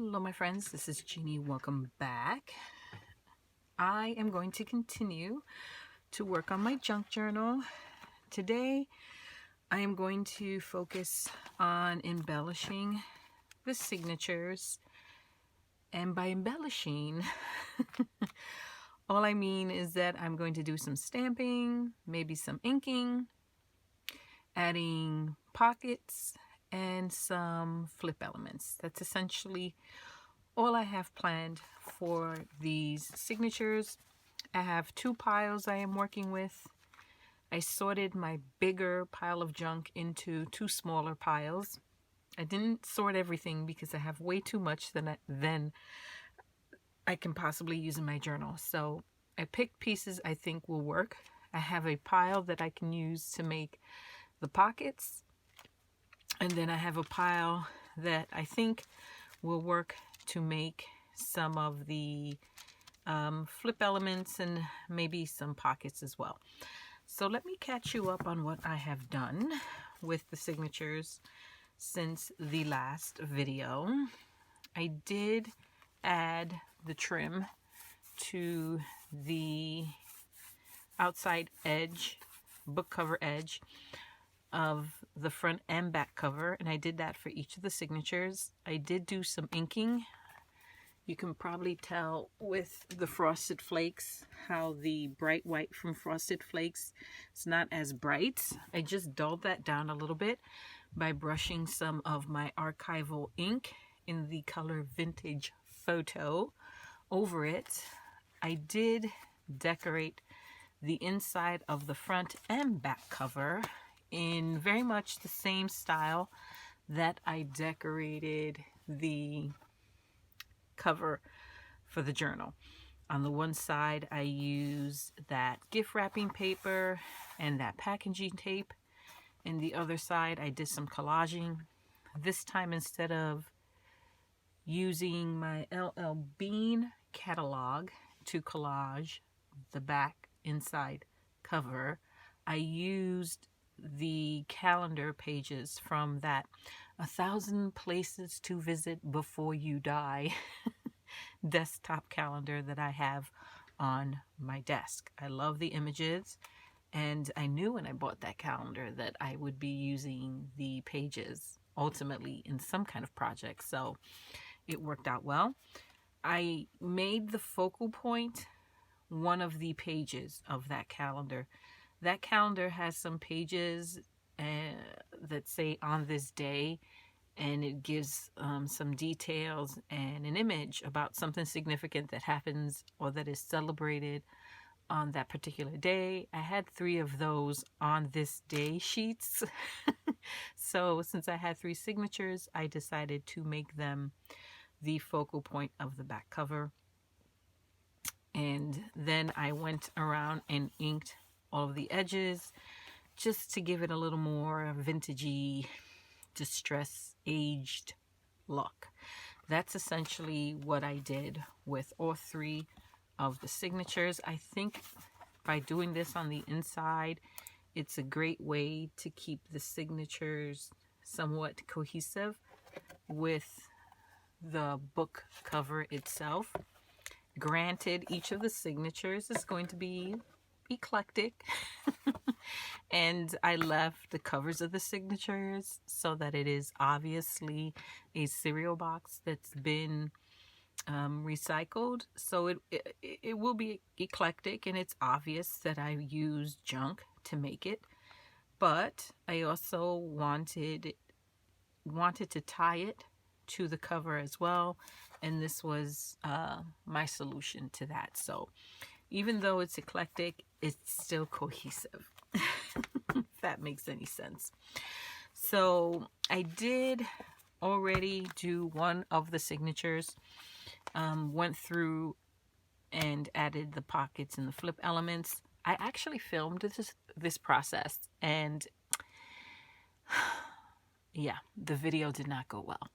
Hello my friends, this is Jeannie. Welcome back. I am going to continue to work on my junk journal. Today I am going to focus on embellishing the signatures, and by embellishing all I mean is that I'm going to do some stamping, maybe some inking, adding pockets and some flip elements. That's essentially all I have planned for these signatures. I have two piles I am working with. I sorted my bigger pile of junk into two smaller piles. I didn't sort everything because I have way too much than I can possibly use in my journal. So I picked pieces I think will work. I have a pile that I can use to make the pockets, and then I have a pile that I think will work to make some of the flip elements and maybe some pockets as well. So let me catch you up on what I have done with the signatures since the last video. I did add the trim to the outside edge, book cover edge of the front and back cover, and I did that for each of the signatures. I did do some inking. You can probably tell with the Frosted Flakes how the bright white from Frosted Flakes is not as bright. I just dulled that down a little bit by brushing some of my archival ink in the color Vintage Photo over it. I did decorate the inside of the front and back cover in very much the same style that I decorated the cover for the journal. On the one side I used that gift wrapping paper and that packaging tape, and the other side I did some collaging. This time, instead of using my LL Bean catalog to collage the back inside cover, I used the calendar pages from that 1,000 Places to Visit Before You Die desktop calendar that I have on my desk. I love the images, and I knew when I bought that calendar that I would be using the pages ultimately in some kind of project, so it worked out well. I made the focal point one of the pages of that calendar. That calendar has some pages that say on this day, and it gives some details and an image about something significant that happens or that is celebrated on that particular day. I had 3 of those on this day sheets. So since I had 3 signatures, I decided to make them the focal point of the back cover. And then I went around and inked all of the edges just to give it a little more vintagey, distress aged look. That's essentially what I did with all 3 of the signatures. I think by doing this on the inside, it's a great way to keep the signatures somewhat cohesive with the book cover itself. Granted, each of the signatures is going to be eclectic and I left the covers of the signatures so that it is obviously a cereal box that's been recycled, so it will be eclectic, and it's obvious that I used junk to make it, but I also wanted to tie it to the cover as well, and this was my solution to that. So even though it's eclectic, it's still cohesive. If that makes any sense. So I did already do one of the signatures, went through and added the pockets and the flip elements. I actually filmed this process, and yeah, the video did not go well.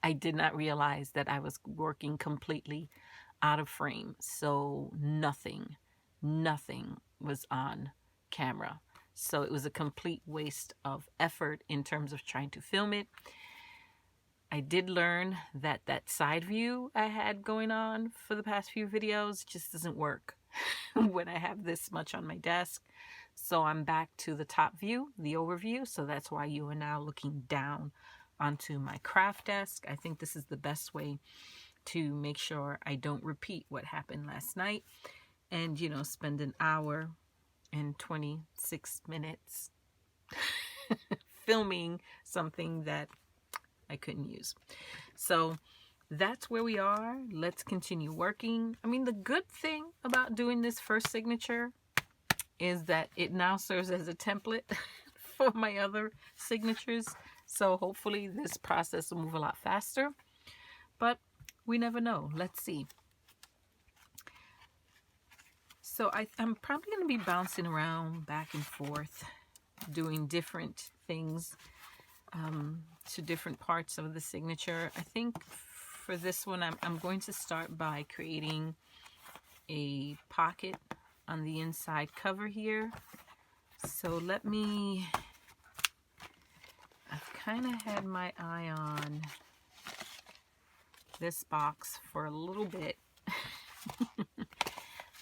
I did not realize that I was working completely out of frame, so nothing was on camera. So it was a complete waste of effort in terms of trying to film it. I did learn that that side view I had going on for the past few videos just doesn't work when I have this much on my desk. So I'm back to the top view, the overview. So that's why you are now looking down onto my craft desk. I think this is the best way to make sure I don't repeat what happened last night and, you know, spend an hour and 26 minutes filming something that I couldn't use. So that's where we are. Let's continue working. I mean, the good thing about doing this first signature is that it now serves as a template for my other signatures. So hopefully this process will move a lot faster, but we never know. Let's see. So I'm probably going to be bouncing around back and forth, doing different things to different parts of the signature. I think for this one, I'm going to start by creating a pocket on the inside cover here. So I've kind of had my eye on this box for a little bit.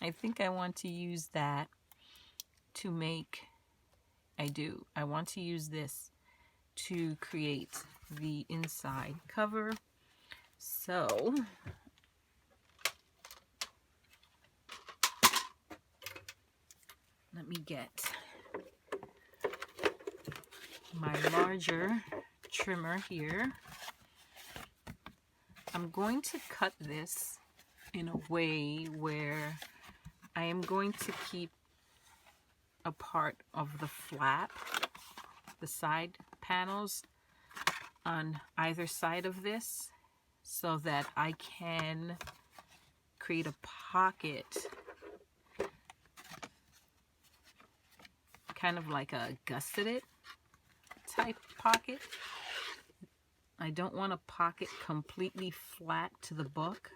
I think I want to use that to make, I want to use this to create the inside cover. So let me get my larger trimmer here. I'm going to cut this in a way where I am going to keep a part of the flap, the side panels on either side of this, so that I can create a pocket, kind of like a gusseted type pocket. I don't want a pocket completely flat to the book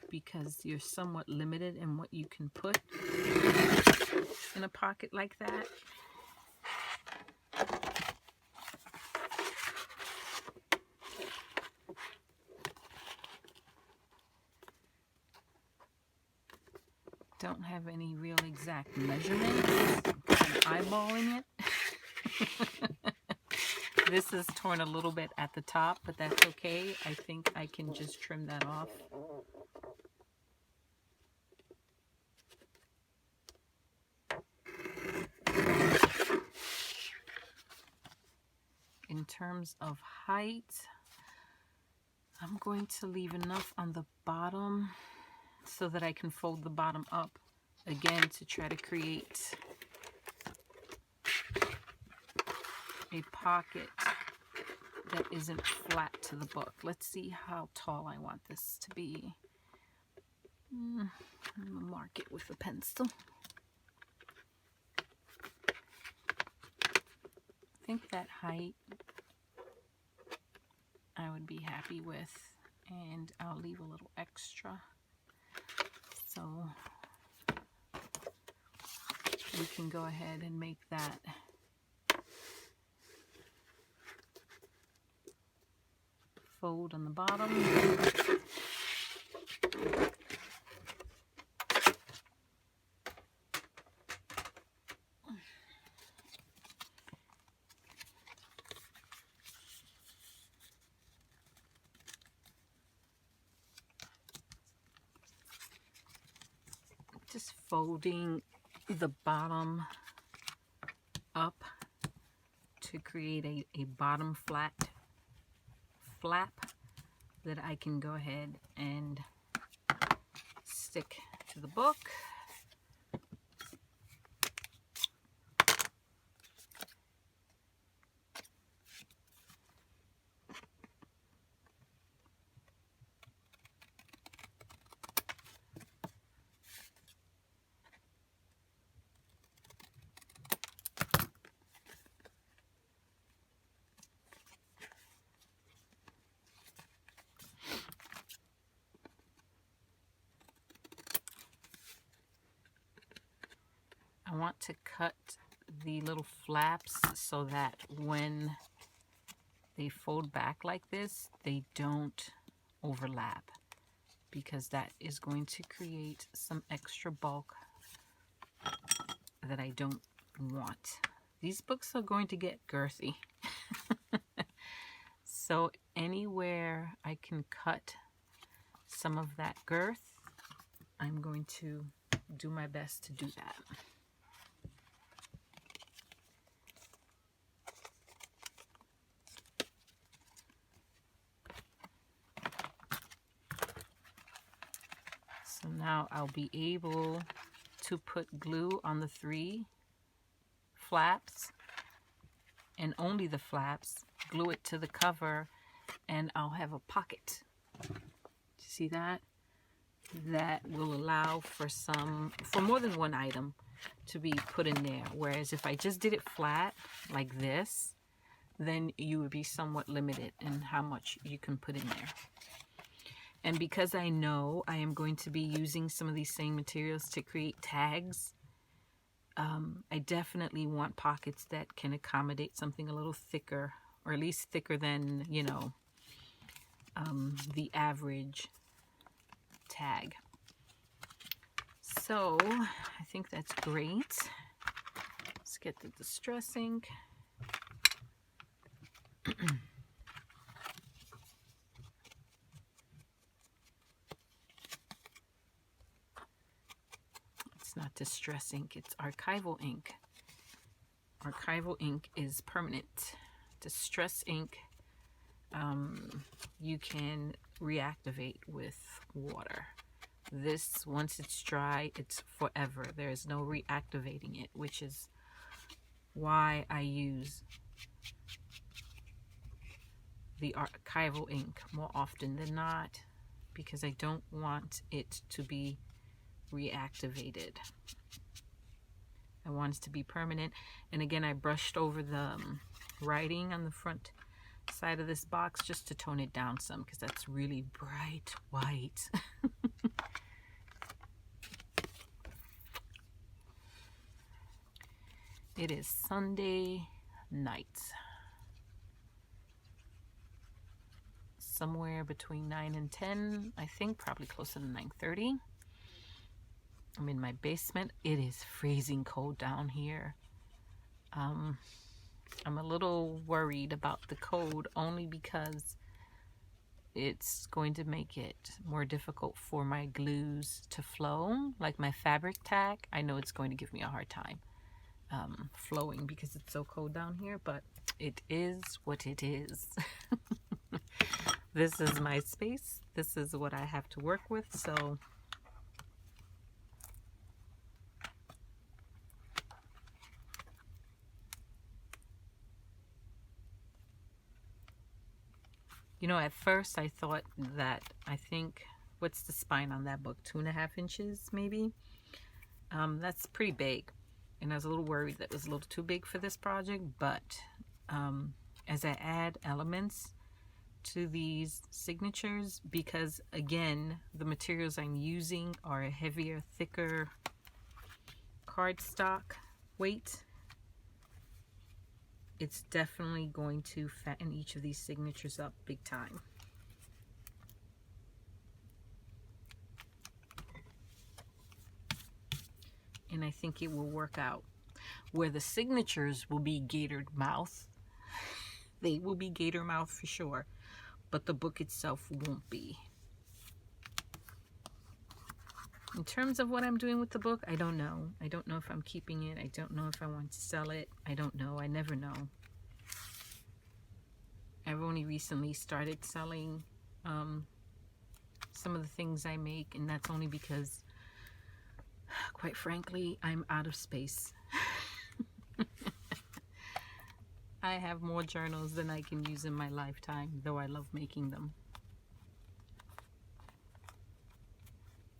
because you're somewhat limited in what you can put in a pocket like that. Don't have any real exact measurements. I'm eyeballing it. This is torn a little bit at the top, but that's okay. I think I can just trim that off. In terms of height, I'm going to leave enough on the bottom so that I can fold the bottom up again to try to create a pocket that isn't flat to the book. Let's see how tall I want this to be. I'm gonna mark it with a pencil. I think that height I would be happy with, and I'll leave a little extra so we can go ahead and make that fold on the bottom. Just folding the bottom up to create a bottom flap that I can go ahead and stick to the book. I want to cut the little flaps so that when they fold back like this, they don't overlap, because that is going to create some extra bulk that I don't want. These books are going to get girthy. So anywhere I can cut some of that girth, I'm going to do my best to do that. So now I'll be able to put glue on the 3 flaps, and only the flaps, glue it to the cover, and I'll have a pocket. See that? That will allow for more than one item to be put in there. Whereas if I just did it flat like this, then you would be somewhat limited in how much you can put in there. And because I know I am going to be using some of these same materials to create tags, I definitely want pockets that can accommodate something a little thicker, or at least thicker than, you know, the average tag. So I think that's great. Let's get the distress ink. It's not distress ink, it's archival ink. Archival ink is permanent. Distress ink, you can reactivate with water. This, once it's dry, it's forever. There is no reactivating it, which is why I use the archival ink more often than not, because I don't want it to be reactivated. I want it to be permanent. And again, I brushed over the writing on the front side of this box just to tone it down some, because that's really bright white. It is Sunday night, somewhere between 9 and 10, I think, probably closer to 9:30. I'm in my basement. It is freezing cold down here. I'm a little worried about the cold, only because it's going to make it more difficult for my glues to flow. Like my fabric tack, I know it's going to give me a hard time flowing because it's so cold down here, but it is what it is. This is my space. This is what I have to work with, so you know, at first I thought that, I think, what's the spine on that book? 2.5 inches, maybe? That's pretty big. And I was a little worried that it was a little too big for this project, but as I add elements to these signatures, because again, the materials I'm using are a heavier, thicker cardstock weight, it's definitely going to fatten each of these signatures up big time. And I think it will work out. Where the signatures will be gaitered mouth, they will be gator mouth for sure, but the book itself won't be. In terms of what I'm doing with the book, I don't know. I don't know if I'm keeping it. I don't know if I want to sell it. I don't know. I never know. I've only recently started selling some of the things I make, and that's only because, quite frankly, I'm out of space. I have more journals than I can use in my lifetime, though I love making them.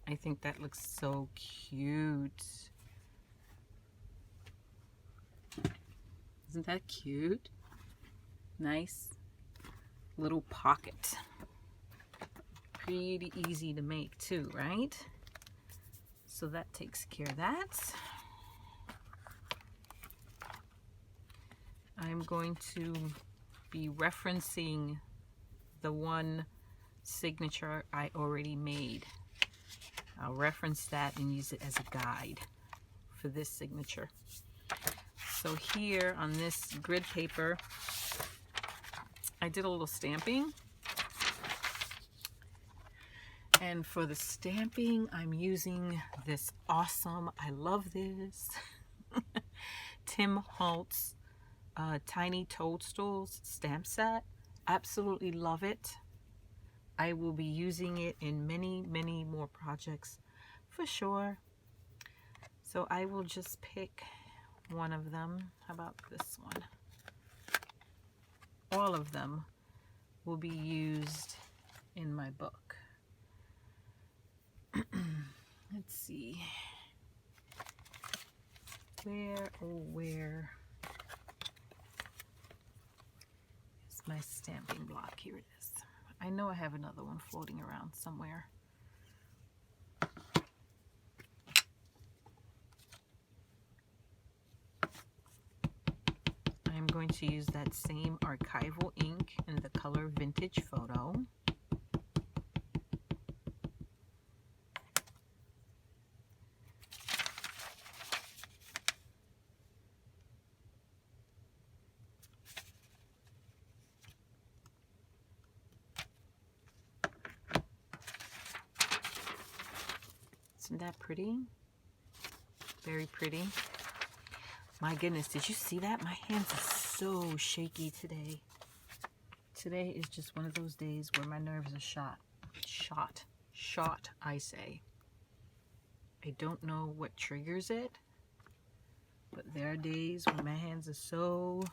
I think that looks so cute. Isn't that cute? Nice little pocket. Pretty easy to make too, right? So that takes care of that. I'm going to be referencing the one signature I already made. I'll reference that and use it as a guide for this signature. So here on this grid paper, I did a little stamping. And for the stamping, I'm using this awesome, I love this, Tim Holtz Tiny Toadstools stamp set. Absolutely love it. I will be using it in many, many more projects for sure. So I will just pick one of them. How about this one? All of them will be used in my book. Let's see. Where is my stamping block? Here it is. I know I have another one floating around somewhere. I'm going to use that same archival ink in the color Vintage Photo. Isn't that pretty? Very pretty. My goodness, did you see that? My hands are so shaky today. Today is just one of those days where my nerves are shot, I say. I don't know what triggers it, but there are days when my hands are so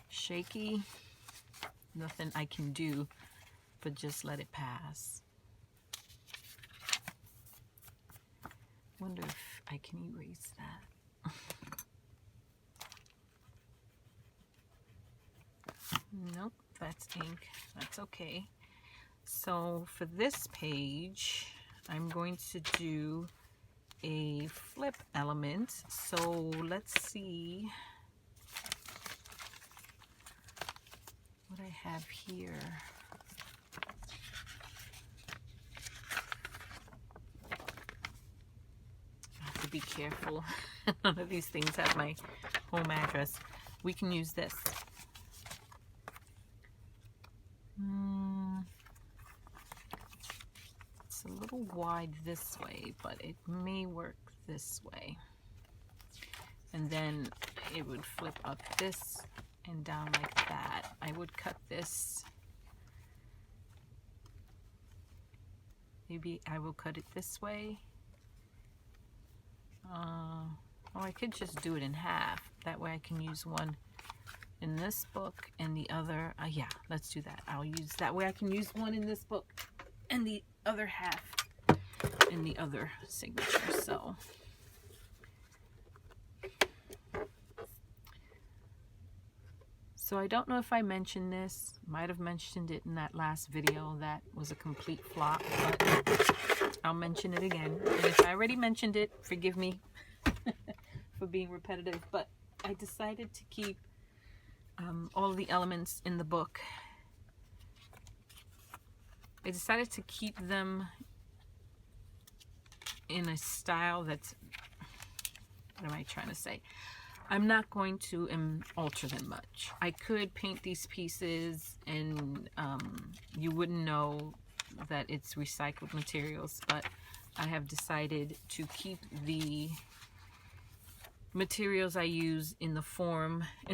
shaky, nothing I can do but just let it pass. Wonder if I can erase that. Nope, that's ink. That's okay. So for this page, I'm going to do a flip element. So let's see what I have here. Be careful. None of these things have my home address. We can use this. It's a little wide this way, but it may work this way. And then it would flip up this and down like that. I would cut this. Maybe I will cut it this way. Or I could just do it in half. That way I can use one in this book and the other. Yeah, let's do that. I'll use that way I can use one in this book and the other half in the other signature. So I don't know if I mentioned this. Might have mentioned it in that last video that was a complete flop, but I'll mention it again. And if I already mentioned it, forgive me for being repetitive, but I decided to keep all of the elements in the book. I decided to keep them in a style that's, what am I trying to say? I'm not going to alter them much. I could paint these pieces and you wouldn't know that it's recycled materials, but I have decided to keep the materials I use in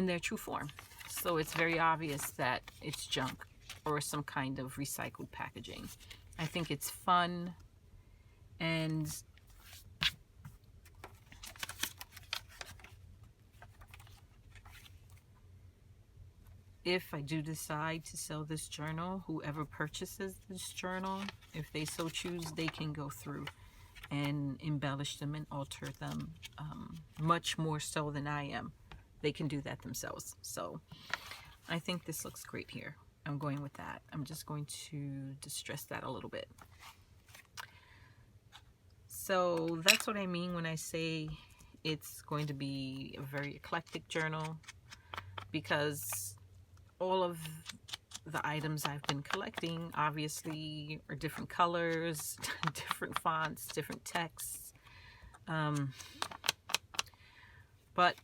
their true form. So it's very obvious that it's junk or some kind of recycled packaging. I think it's fun, and if I do decide to sell this journal, whoever purchases this journal, if they so choose, they can go through and embellish them and alter them much more so than I am. They can do that themselves. So I think this looks great here. I'm going with that. I'm just going to distress that a little bit. So that's what I mean when I say it's going to be a very eclectic journal, because all of the items I've been collecting obviously are different colors, different fonts, different texts. But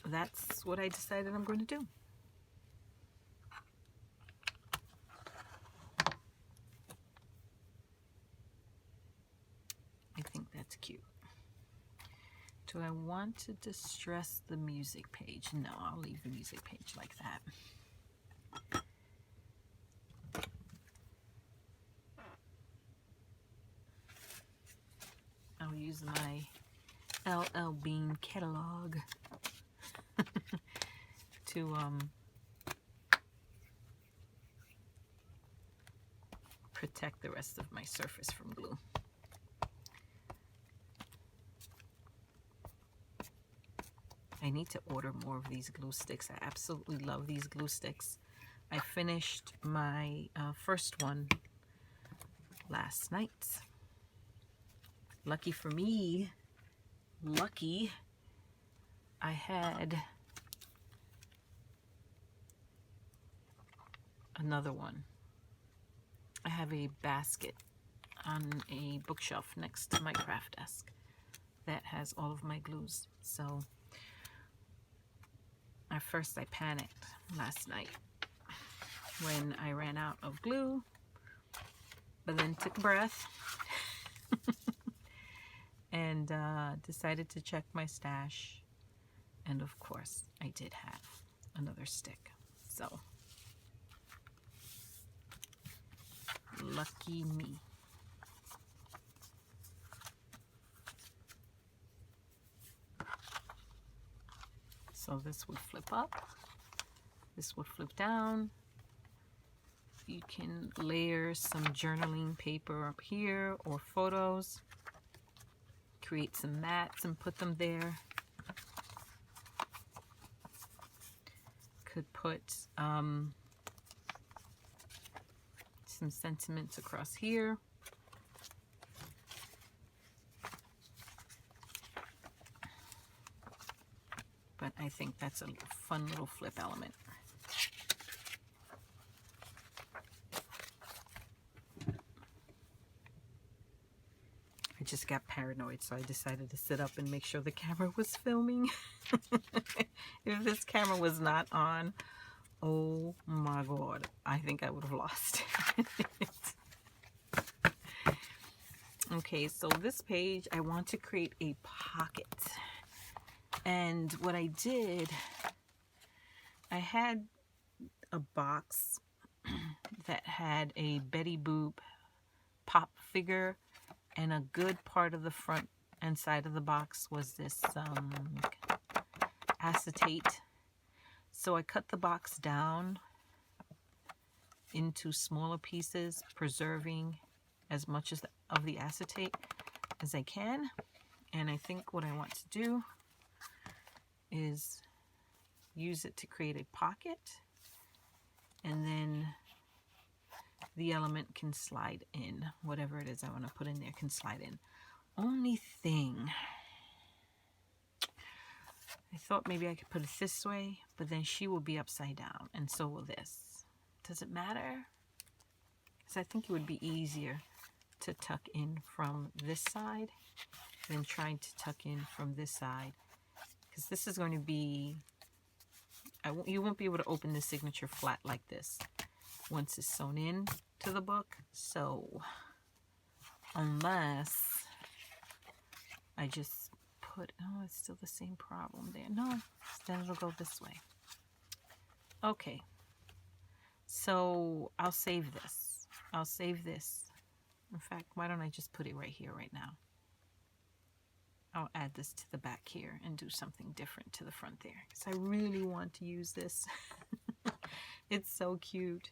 that's what I decided I'm going to do. I think that's cute. Do I want to distress the music page? No, I'll leave the music page like that. I'll use my LL Bean catalog to protect the rest of my surface from glue. I need to order more of these glue sticks. I absolutely love these glue sticks. I finished my first one last night. Lucky for me, I had another one. I have a basket on a bookshelf next to my craft desk that has all of my glues. So at first I panicked last night when I ran out of glue, but then took a breath and decided to check my stash. And of course I did have another stick. So lucky me. So this would flip up, this would flip down. You can layer some journaling paper up here or photos. Create some mats and put them there. Could put some sentiments across here. But I think that's a fun little flip element. I just got paranoid, so I decided to sit up and make sure the camera was filming. If this camera was not on, oh my God, I think I would have lost it. Okay, so this page, I want to create a pocket. And what I did, I had a box that had a Betty Boop pop figure, and a good part of the front and side of the box was this acetate. So I cut the box down into smaller pieces, preserving as much of the acetate as I can. And I think what I want to do is use it to create a pocket, and then the element can slide in. Whatever it is I want to put in there can slide in. Only thing, I thought maybe I could put it this way, but then she will be upside down, and so will this. Does it matter? Because I think it would be easier to tuck in from this side than trying to tuck in from this side. Because this is going to be, you won't be able to open the signature flat like this once it's sewn in to the book. So unless I just put, oh, it's still the same problem there. No, then it'll go this way. Okay, so I'll save this. I'll save this. In fact, why don't I just put it right here right now? I'll add this to the back here and do something different to the front there, because I really want to use this. It's so cute.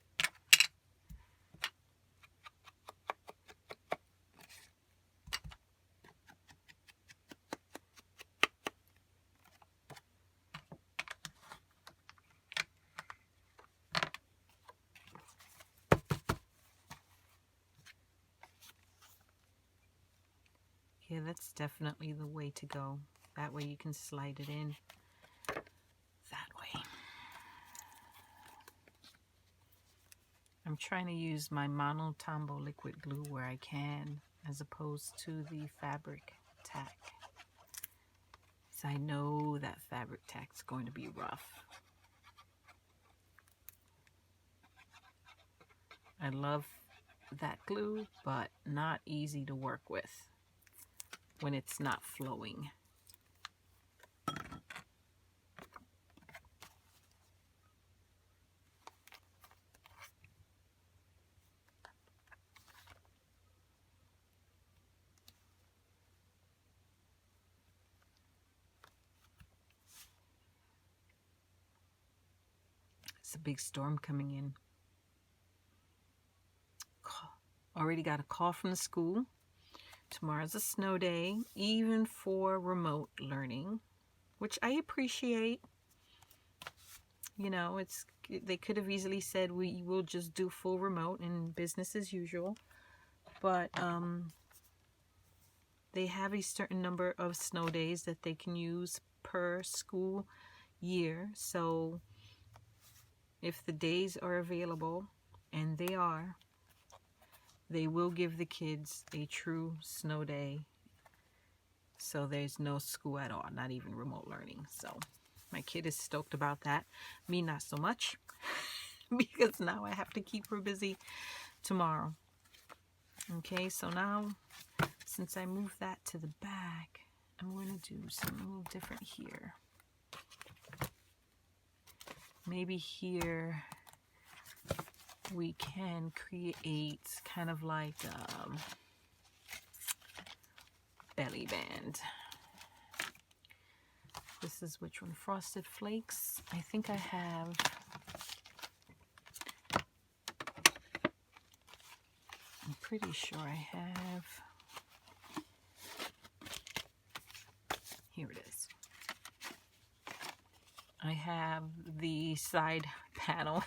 Yeah, that's definitely the way to go. That way you can slide it in that way. I'm trying to use my Mono Tombow liquid glue where I can, as opposed to the fabric tack. So I know that fabric tack's going to be rough. I love that glue, but not easy to work with when it's not flowing. It's a big storm coming in. Already got a call from the school. Tomorrow's a snow day, even for remote learning, which I appreciate. You know, they could have easily said we will just do full remote and business as usual, but they have a certain number of snow days that they can use per school year. So if the days are available, and they are, they will give the kids a true snow day. So there's no school at all, not even remote learning. So my kid is stoked about that. Me, not so much, because now I have to keep her busy tomorrow. Okay, so now, since I moved that to the back, I'm going to do something a little different here. Maybe here we can create kind of like belly band. This is which one? Frosted Flakes. I think I have I'm pretty sure I have. Here it is. I have the side panel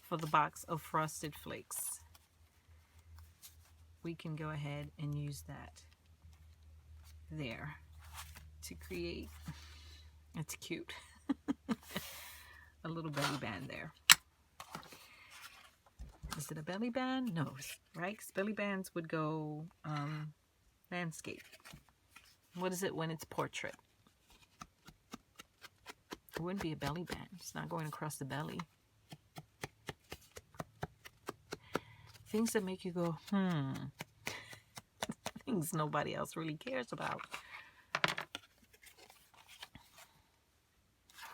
for the box of Frosted Flakes. We can go ahead and use that there to create, it's cute, a little belly band there. Is it a belly band? No, right? 'Cause belly bands would go landscape. What is it when it's portrait? It wouldn't be a belly band. It's not going across the belly. Things that make you go, Things nobody else really cares about.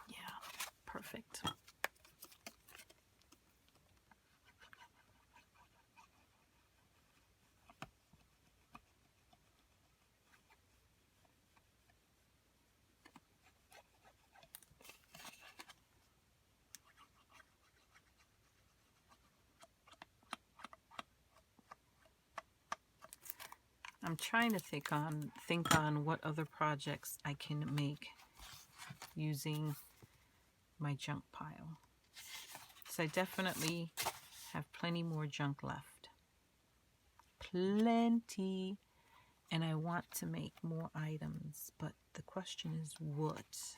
Yeah, perfect. I'm trying to think on what other projects I can make using my junk pile. So I definitely have plenty more junk left. Plenty. And I want to make more items, but the question is what?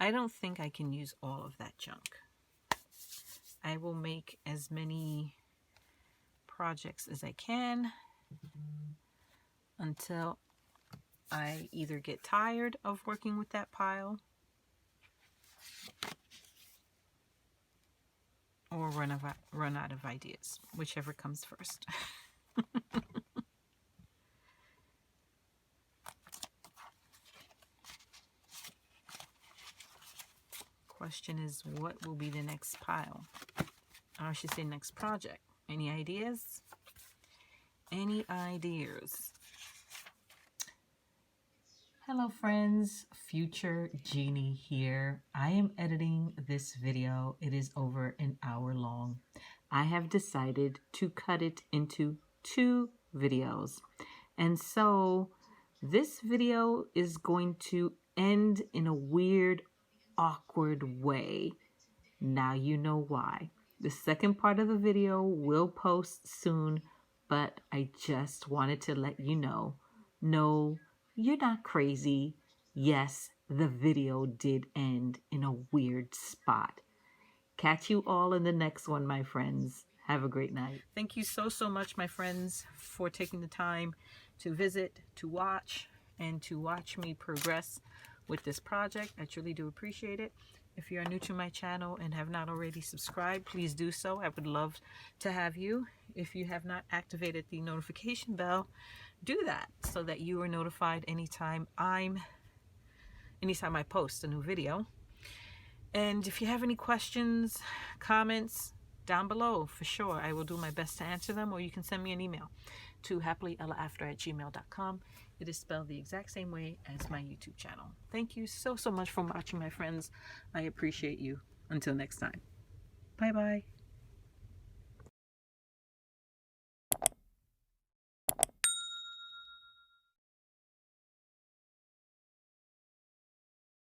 I don't think I can use all of that junk. I will make as many projects as I can until I either get tired of working with that pile or run out of ideas, whichever comes first. Question is, what will be the next pile? Or I should say next project. Any ideas? Any ideas? Hello friends, Future Genie here. I am editing this video. It is over an hour long. I have decided to cut it into 2 videos. And so this video is going to end in a weird, awkward way. Now you know why. The second part of the video will post soon, but I just wanted to let you know, no, you're not crazy. Yes, the video did end in a weird spot. Catch you all in the next one, my friends. Have a great night. Thank you so much, my friends, for taking the time to visit, to watch, and to watch me progress with this project. I truly do appreciate it. If you are new to my channel and have not already subscribed, please do so. I would love to have you. If you have not activated the notification bell, do that so that you are notified anytime I post a new video. And if you have any questions, comments, down below, for sure, I will do my best to answer them, or you can send me an email to happilyellaafter@gmail.com. It is spelled the exact same way as my YouTube channel. Thank you so much for watching, my friends. I appreciate you. Until next time. Bye-bye.